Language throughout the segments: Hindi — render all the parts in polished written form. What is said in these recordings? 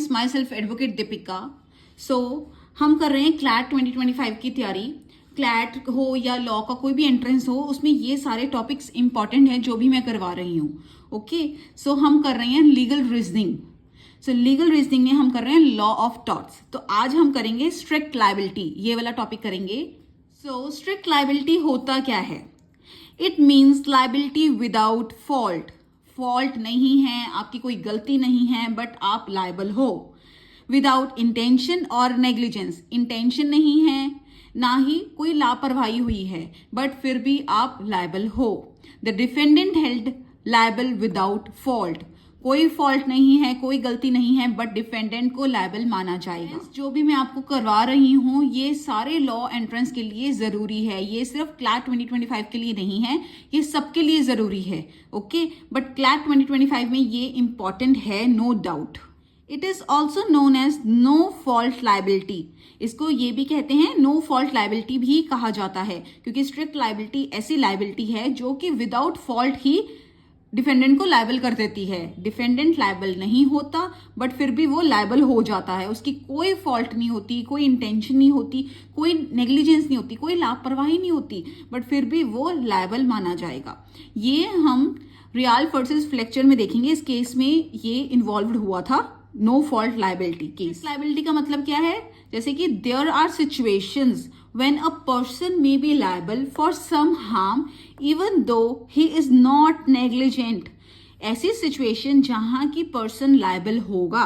Friends, myself advocate Deepika. So हम कर रहे हैं क्लैट 2025 की तैयारी। क्लैट हो या लॉ का कोई भी एंट्रेंस हो, उसमें ये सारे टॉपिक्स इंपॉर्टेंट हैं जो भी मैं करवा रही हूँ। ओके, सो हम कर रहे हैं लीगल रीजनिंग। सो लीगल रीजनिंग में हम कर रहे हैं लॉ ऑफ टॉर्ट्स। तो आज हम करेंगे स्ट्रिक्ट लायबिलिटी, ये वाला टॉपिक करेंगे। सो स्ट्रिक्ट लायबिलिटी होता क्या है? It means liability without fault. Fault नहीं है, आपकी कोई गलती नहीं है, बट आप लायबल हो। विदाउट इंटेंशन और नेग्लिजेंस, इंटेंशन नहीं है, ना ही कोई लापरवाही हुई है, बट फिर भी आप लायबल हो। The defendant held liable without fault, कोई फॉल्ट नहीं है, कोई गलती नहीं है, बट डिफेंडेंट को लायबल माना जाएगा। जो भी मैं आपको करवा रही हूँ ये सारे लॉ एंट्रेंस के लिए जरूरी है, ये सिर्फ क्लैट 2025 के लिए नहीं है, ये सबके लिए जरूरी है। ओके, बट क्लैट 2025 में ये इंपॉर्टेंट है, no doubt. It is also known as no fault liability. इसको ये भी कहते हैं, नो फॉल्ट लायबिलिटी भी कहा जाता है, क्योंकि स्ट्रिक्ट लायबिलिटी ऐसी लायबिलिटी है जो कि विदाउट फॉल्ट ही डिफेंडेंट को लायबल कर देती है। डिफेंडेंट लायबल नहीं होता, बट फिर भी वो लायबल हो जाता है। उसकी कोई फॉल्ट नहीं होती, कोई इंटेंशन नहीं होती, कोई नेग्लिजेंस नहीं होती, कोई लापरवाही नहीं होती, बट फिर भी वो लायबल माना जाएगा। ये हम रियाल वर्सेस फ्लेक्चर में देखेंगे। इस केस में ये इन्वॉल्व हुआ था no fault liability case. Liability का मतलब क्या है? जैसे कि there are situations when a person may be liable for some harm even though he is not negligent। ऐसी सिचुएशन जहां की पर्सन लायबल होगा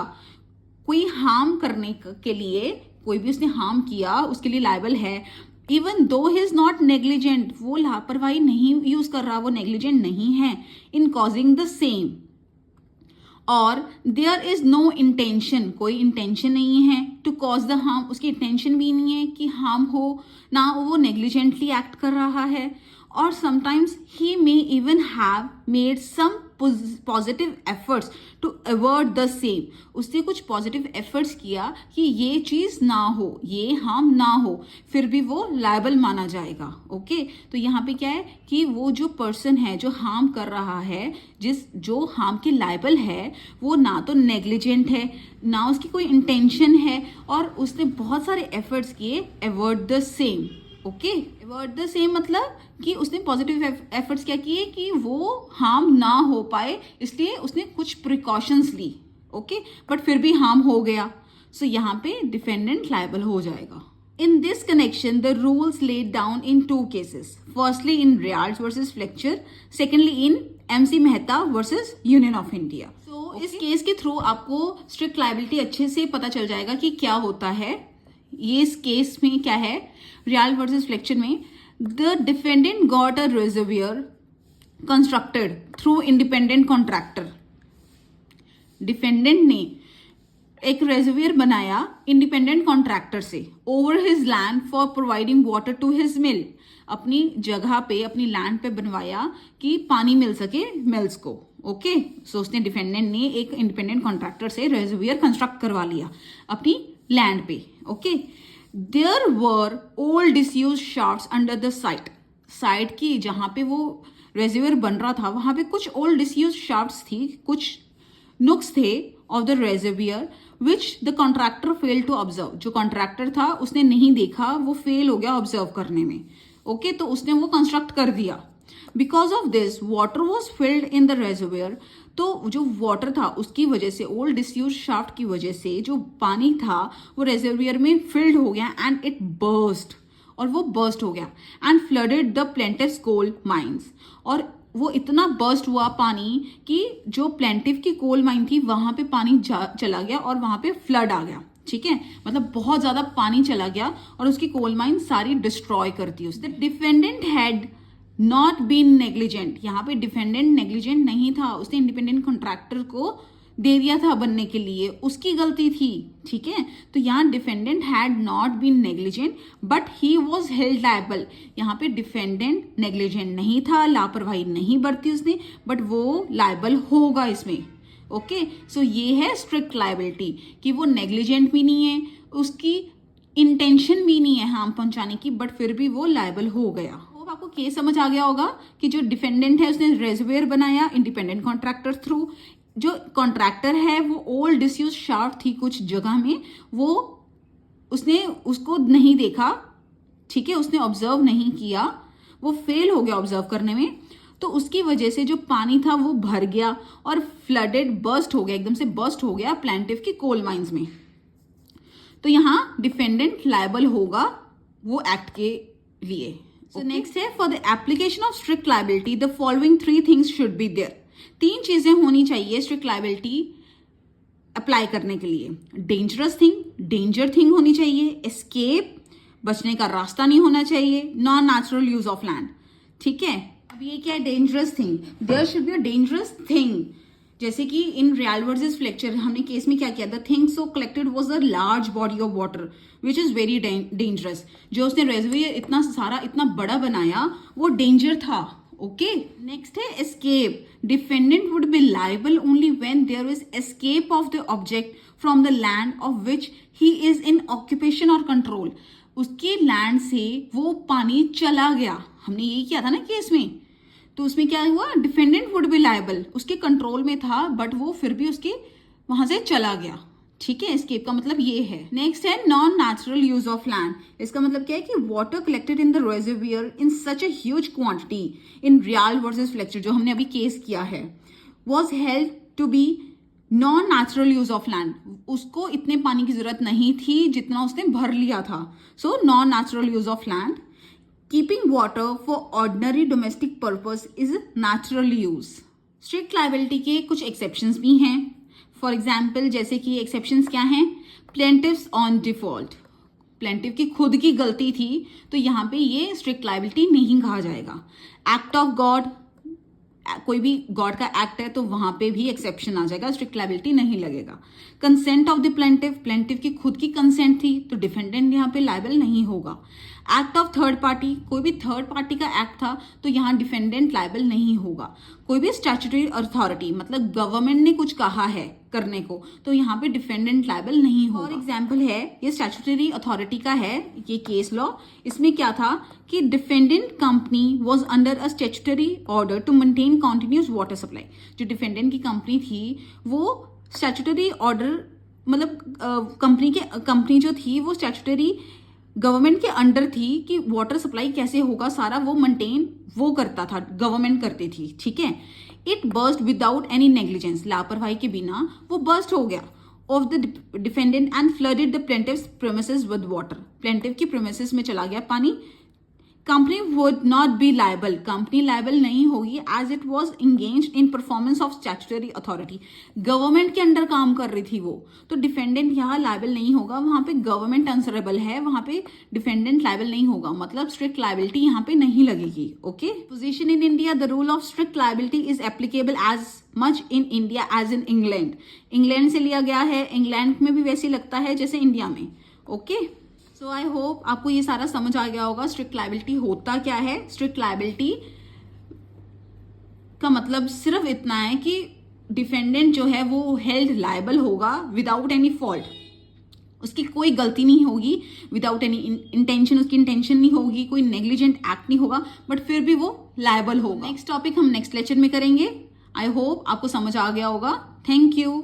कोई हार्म करने के लिए, कोई भी उसने हार्म किया उसके लिए लायबल है, even though he is not negligent, वो लापरवाही नहीं यूज कर रहा, वो नेग्लिजेंट नहीं है इन कॉजिंग द सेम। और देयर इज नो इंटेंशन, कोई इंटेंशन नहीं है टू कॉज द हार्म, उसकी इंटेंशन भी नहीं है कि हार्म हो, ना वो नेग्लिजेंटली एक्ट कर रहा है। और sometimes he may even have made some positive efforts to avoid the same, उसने कुछ पॉजिटिव एफर्ट्स किया कि ये चीज ना हो, ये हार्म ना हो, फिर भी वो लायबल माना जाएगा। ओके, तो यहाँ पे क्या है कि वो जो पर्सन है जो हार्म कर रहा है, जो हार्म के लायबल है, वो ना तो नेग्लिजेंट है, ना उसकी कोई इंटेंशन है, और उसने बहुत सारे एफर्ट्स किए avoid the same. Okay, avoid the same मतलब कि उसने पॉजिटिव एफर्ट्स क्या किए कि वो हार्म ना हो पाए, इसलिए उसने कुछ प्रिकॉशंस ली। ओके, बट फिर भी हार्म हो गया, सो यहाँ पे डिफेंडेंट लायबल हो जाएगा। In this connection, the rules laid down in two cases. Firstly, in Rials versus Fletcher. Secondly, in MC Mehta versus Union of India. So, इस केस के थ्रू आपको स्ट्रिक्ट लायबिलिटी अच्छे से पता चल जाएगा कि क्या होता है। ये इस केस में क्या है, रियाल वर्सेस फ्लेक्चर में, the defendant got a reservoir constructed through independent contractor. Defendant ने एक रेजर्वियर बनाया इंडिपेंडेंट कॉन्ट्रैक्टर से over his land for providing water to his mill. अपनी जगह पे, अपनी लैंड पे बनवाया कि पानी मिल सके मिल्स को। ओके, सो उसने डिफेंडेंट ने एक इंडिपेंडेंट कॉन्ट्रैक्टर से रेजर्वियर कंस्ट्रक्ट करवा लिया अपनी लैंड पे। Okay, there were old disuse shafts under the site. Site की जहां पे वो रेजर्वियर बन रहा था वहां पे कुछ ओल्ड डिसयूज शाफ्ट्स थी, कुछ नुक्स थे of the reservoir which the contractor fail to observe. जो कॉन्ट्रैक्टर था उसने नहीं देखा, वो फेल हो गया ऑब्जर्व करने में। ओके, तो उसने वो कंस्ट्रक्ट कर दिया। Because of this water was filled in the reservoir. तो जो वाटर था उसकी वजह से, ओल्ड डिसयूज शाफ्ट की वजह से जो पानी था वो रेजर्वियर में फिल्ड हो गया एंड इट बर्स्ट, और वो बर्स्ट हो गया and flooded the plaintiffs coal mines. और वो इतना बर्स्ट हुआ पानी कि जो प्लेंटिव की कोल माइन थी वहां पे पानी चला गया और वहां पे फ्लड आ गया। ठीक है, मतलब बहुत ज्यादा पानी चला गया और उसकी कोल माइन सारी डिस्ट्रॉय कर दी उसने। Defendant had not been negligent, यहाँ पे डिफेंडेंट नेग्लिजेंट नहीं था, उसने इंडिपेंडेंट कॉन्ट्रैक्टर को दे दिया था बनने के लिए, उसकी गलती थी। ठीक है, तो यहाँ defendant had not been negligent but he was held liable. यहाँ पे डिफेंडेंट नेग्लिजेंट नहीं था, लापरवाही नहीं बरती उसने, बट वो लायबल होगा इसमें। ओके, सो ये है स्ट्रिक्ट लायबिलिटी कि वो नेग्लिजेंट भी नहीं है, उसकी इंटेंशन भी नहीं है हार्म पहुंचाने की, बट फिर भी वो लायबल हो गया। आपको केस समझ आ गया होगा कि जो डिफेंडेंट है उसने रेजर्वियर बनाया इंडिपेंडेंट कॉन्ट्रैक्टर थ्रू, जो कॉन्ट्रैक्टर है वो ओल्ड डिसयूज शाफ्ट थी कुछ जगह में, वो उसने उसको नहीं देखा, ठीक है, उसने ऑब्जर्व नहीं किया, वो फेल हो गया ऑब्जर्व करने में, तो उसकी वजह से जो पानी था वो भर गया और फ्लडेड, बर्स्ट हो गया, एकदम से बर्स्ट हो गया प्लेंटिफ की कोल माइंस में। तो यहाँ डिफेंडेंट लायबल होगा वो एक्ट के लिए। सो नेक्स्ट है, for the application of strict liability the following 3 things should be there. 3 चीजें होनी चाहिए स्ट्रिक्ट लायबिलिटी अप्लाई करने के लिए। डेंजरस थिंग, डेंजर थिंग होनी चाहिए, एस्केप, बचने का रास्ता नहीं होना चाहिए, non natural use of land, ठीक है। अब ये क्या है, dangerous thing, there should be a dangerous thing. जैसे कि इन रियल वर्सेस फ्लेक्चर हमने केस में क्या किया, the thing so collected was a large body of water which is very dangerous. जो उसने रेजर्वियर इतना सारा इतना बड़ा बनाया वो डेंजर था, ओके। नेक्स्ट है escape, defendant would be liable only when there is escape of the object from the land of which he is in occupation और कंट्रोल। उसके लैंड से वो पानी चला गया, हमने यही किया था ना केस में, तो उसमें क्या हुआ, डिफेंडेंट वुड बी लायबल, उसके कंट्रोल में था बट वो फिर भी उसके वहां से चला गया, ठीक है। एस्केप का मतलब ये है। नेक्स्ट है non natural use of land. इसका मतलब क्या है कि water collected in the reservoir in such a huge quantity in रियल वर्सेस फ्लेक्चर, जो हमने अभी केस किया है, was held to be non natural use of land. उसको इतने पानी की जरूरत नहीं थी जितना उसने भर लिया था। So non natural use of land. Keeping water for ordinary domestic purpose is natural use. Strict liability के कुछ एक्सेप्शंस भी हैं। फॉर एग्जाम्पल, जैसे कि एक्सेप्शंस क्या हैं, प्लेंटिव्स ऑन डिफॉल्ट, प्लेंटिव की खुद की गलती थी तो यहाँ पे ये स्ट्रिक्ट लायबिलिटी नहीं कहा जाएगा। एक्ट ऑफ गॉड, कोई भी गॉड का एक्ट है तो वहां पे भी एक्सेप्शन आ जाएगा, स्ट्रिक्ट लायबिलिटी नहीं लगेगा। Consent of the plaintiff, plaintiff की खुद की कंसेंट थी तो डिफेंडेंट यहाँ पे लायबल नहीं होगा। एक्ट ऑफ थर्ड पार्टी, कोई भी थर्ड पार्टी का एक्ट था तो यहाँ डिफेंडेंट लायबल नहीं होगा। कोई भी स्टैट्यूटरी अथॉरिटी, मतलब गवर्नमेंट ने कुछ कहा है करने को, तो यहाँ पे डिफेंडेंट लायबल नहीं होगा। और एग्जाम्पल है, ये स्टैट्यूटरी अथॉरिटी का है ये केस लॉ। इसमें क्या था कि defendant company was under a statutory order to maintain continuous water supply. जो डिफेंडेंट की कंपनी थी वो स्टैट्यूटरी ऑर्डर, मतलब कंपनी जो थी वो स्टैट्यूटरी गवर्नमेंट के अंडर थी कि वाटर सप्लाई कैसे होगा सारा वो मेंटेन वो करता था, गवर्नमेंट करती थी, ठीक है। It burst without any negligence, लापरवाही के बिना वो बर्स्ट हो गया of the defendant and flooded the plaintiffs premises with water. Plaintiff की प्रेमिसेस में चला गया पानी। Company would not be liable, company liable नहीं होगी as it was engaged in performance of statutory authority. Government के अंडर काम कर रही थी वो, तो डिफेंडेंट यहाँ लायबल नहीं होगा, वहां पे गवर्नमेंट आंसरेबल है, वहां पे डिफेंडेंट लायबल नहीं होगा, मतलब स्ट्रिक्ट लायबिलिटी यहाँ पे नहीं लगेगी, okay. Position in India, the rule of strict liability is applicable as much in India as in England. England से लिया गया है, इंग्लैंड में भी वैसे लगता है जैसे इंडिया में, ओके। सो आई होप आपको ये सारा समझ आ गया होगा स्ट्रिक्ट लायबिलिटी होता क्या है। स्ट्रिक्ट लायबिलिटी का मतलब सिर्फ इतना है कि डिफेंडेंट जो है वो हेल्ड लायबल होगा विदाउट एनी फॉल्ट, उसकी कोई गलती नहीं होगी, विदाउट एनी इंटेंशन, उसकी इंटेंशन नहीं होगी, कोई नेग्लिजेंट एक्ट नहीं होगा, बट फिर भी वो लायबल होगा। नेक्स्ट टॉपिक हम नेक्स्ट लेक्चर में करेंगे। आई होप आपको समझ आ गया होगा। Thank you.